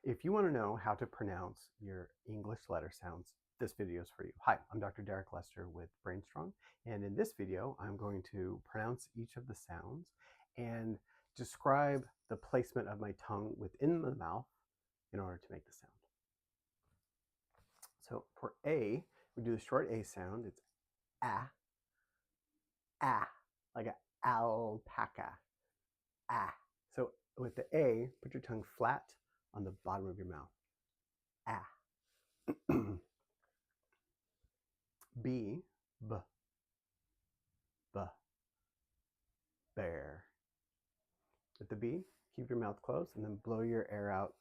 If you want to know how to pronounce your English letter sounds, this video is for you. Hi, I'm Dr. Derek Lester with Brainstrong, and in this video, I'm going to pronounce each of the sounds and describe the placement of my tongue within the mouth in order to make the sound. So for A, we do the short A sound. It's ah, ah, like an alpaca, ah. So with the A, put your tongue flat on the bottom of your mouth. Ah. B, b, b, bear. With the B, keep your mouth closed and then blow your air out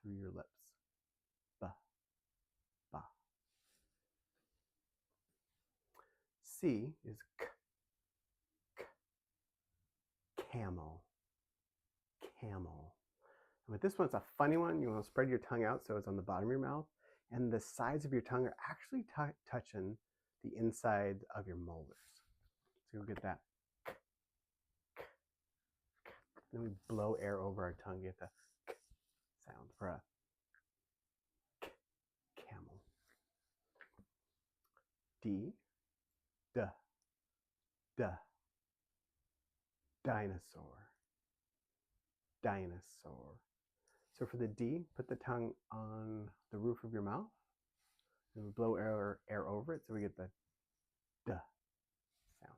through your lips. B, ba. C is k, k, camel, camel. And with this one, it's a funny one. You want to spread your tongue out so it's on the bottom of your mouth, and the sides of your tongue are actually touching the inside of your molars. So you'll get that. K, k, k. Then we blow air over our tongue. You get the k sound for a k, camel. D, d, d, dinosaur, dinosaur. So for the D, put the tongue on the roof of your mouth and we blow air over it so we get the d sound.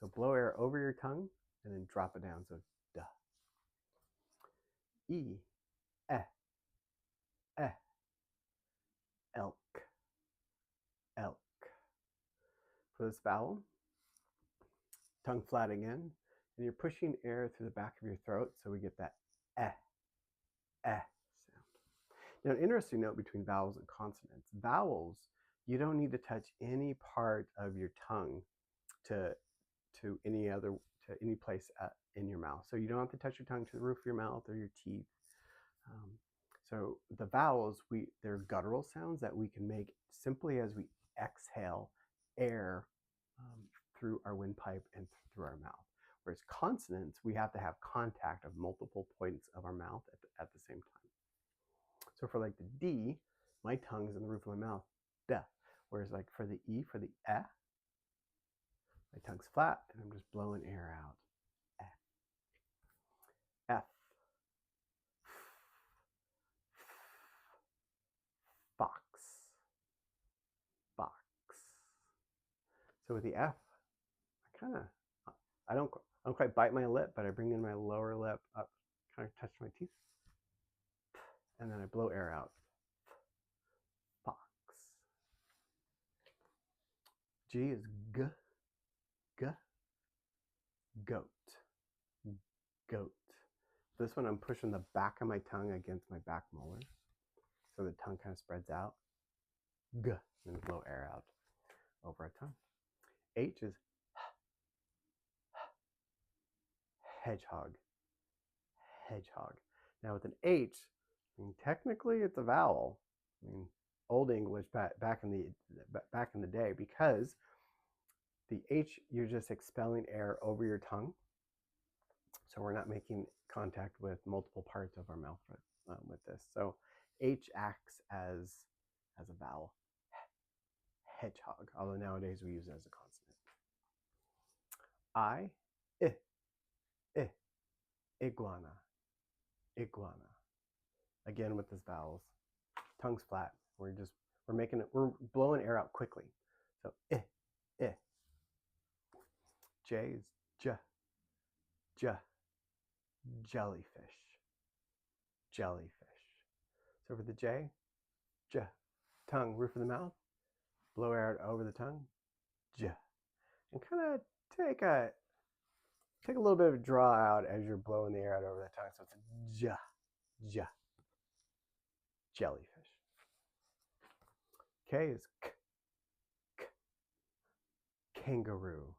So blow air over your tongue and then drop it down, so d. E, eh, elk, elk. For this vowel, tongue flat again, and you're pushing air through the back of your throat so we get that eh sound. Now, an interesting note between vowels and consonants. Vowels, you don't need to touch any part of your tongue to any place in your mouth. So you don't have to touch your tongue to the roof of your mouth or your teeth. So the vowels, they're guttural sounds that we can make simply as we exhale air through our windpipe and through our mouth. Whereas consonants, we have to have contact of multiple points of our mouth at the same time. So for like the D, my tongue is in the roof of my mouth, duh. Whereas like for the E, for the eh, my tongue's flat and I'm just blowing air out. Eh. F, fox, fox. So with the F, I don't quite bite my lip, but I bring in my lower lip up, kind of touch my teeth, and then I blow air out. Fox. G is g, g, goat, goat. This one I'm pushing the back of my tongue against my back molar, so the tongue kind of spreads out. G, and blow air out over our tongue. H is hedgehog, hedgehog. Now with an H, I mean, technically it's a vowel. I mean, Old English back in the day, because the H, you're just expelling air over your tongue, so we're not making contact with multiple parts of our mouth with this. So H acts as a vowel, hedgehog, although nowadays we use it as a consonant. I, iguana, iguana. Again with this vowels, tongue's flat. We're blowing air out quickly. So J is j, jellyfish, jellyfish. So for the J, tongue, roof of the mouth, blow air out over the tongue, j, and kind of take a little bit of a draw out as you're blowing the air out over the tongue. So it's a j, jellyfish. K is k, kangaroo,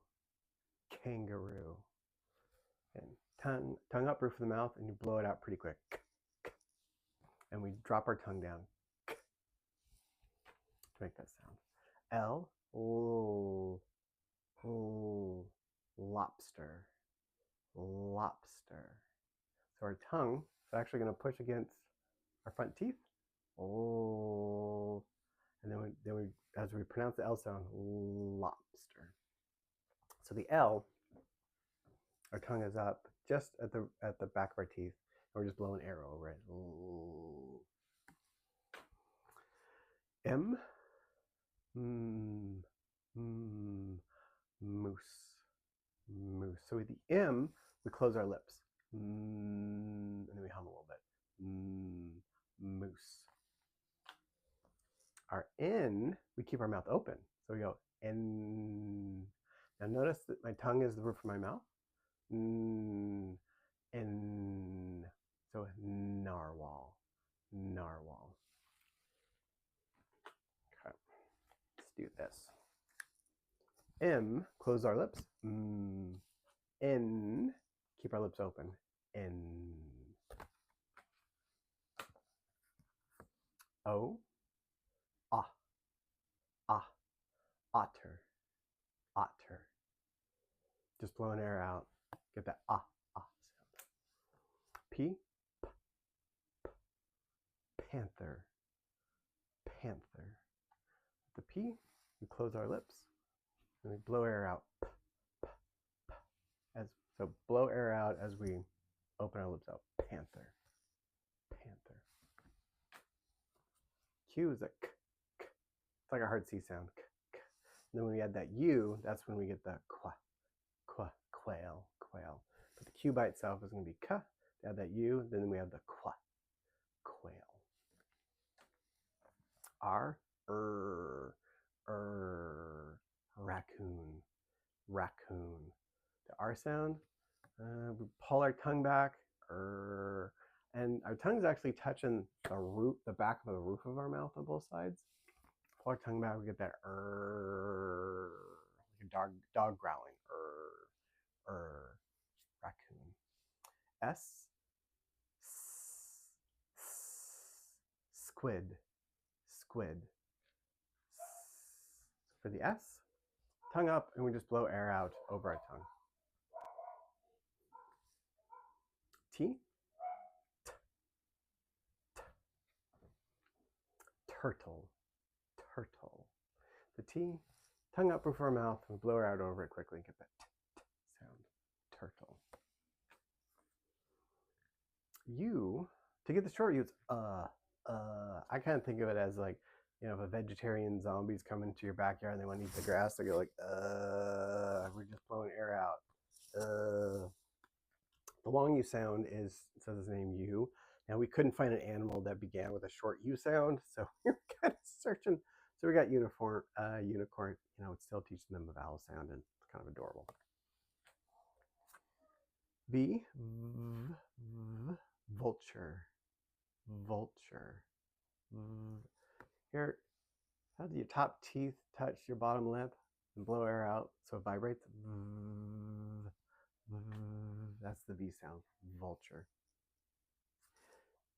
kangaroo. And tongue up, roof of the mouth, and you blow it out pretty quick. And we drop our tongue down to make that sound. L, lobster, lobster. So our tongue It's actually going to push against our front teeth. Oh, and then we, as we pronounce the L sound, lobster. So the L, our tongue is up just at the back of our teeth, and we're just blowing air over it. Ooh. M, moose, moose. So with the M, we close our lips, and then we hum a little bit. Moose. Our N, we keep our mouth open. So we go N. Now notice that my tongue is the roof of my mouth. N. So narwhal, narwhal. Okay, let's do this. M, close our lips. N, keep our lips open. N. O, ah, ah, otter, otter. Just blowing air out. Get that ah, ah sound. P, p, p, panther, panther. The P, we close our lips and we blow air out. P, p, p. So blow air out as we open our lips out. Panther, panther. Q is a k, k. It's like a hard C sound. K, k. And then when we add that U, that's when we get the qua, qua, quail, quail. But the Q by itself is going to be k. Add that U, then we have the qua, quail. R, raccoon, raccoon. The R sound, we pull our tongue back, and our tongue is actually touching the back of the roof of our mouth on both sides. Pull our tongue back, we get that like a dog growling, raccoon. S, squid, squid. For the S, tongue up, and we just blow air out over our tongue. T, t, t. Turtle, turtle. The T, tongue up before our mouth, and blow air out over it quickly and get that t, t sound. Turtle. U, to get the short U, it's I kind of think of it as like, you know, if a vegetarian zombie's come into your backyard and they want to eat the grass, they go like, we're just blowing air out. The long U sound says its name U. Now we couldn't find an animal that began with a short U sound, so we're kind of searching. So we got unicorn, you know, it's still teaching them the vowel sound, and it's kind of adorable. V, vulture, vulture. Here, how do your top teeth touch your bottom lip and blow air out so it vibrates? That's the V sound, vulture.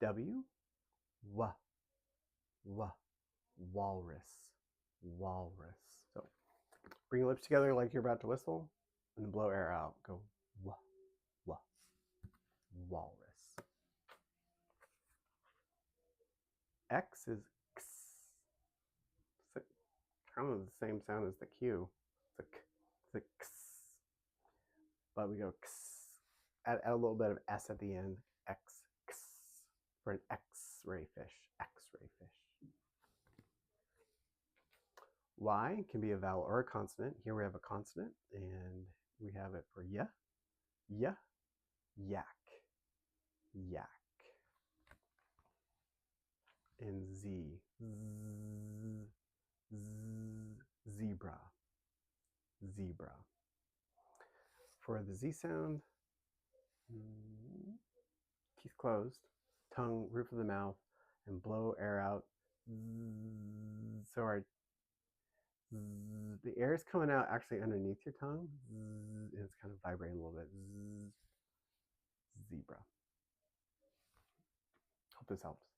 W, walrus, walrus. So bring your lips together like you're about to whistle and blow air out. Go walrus. X is x. It's kind of the same sound as the Q. It's a k, it's a x. But we go x. Add a little bit of S at the end. X, x. For an X-ray fish. X-ray fish. Y can be a vowel or a consonant. Here we have a consonant, and we have it for ya, yak, yak. And Z, zebra, zebra. For the Z sound, teeth closed, tongue, roof of the mouth, and blow air out. So our the air is coming out actually underneath your tongue, and it's kind of vibrating a little bit. Zebra. Hope this helps.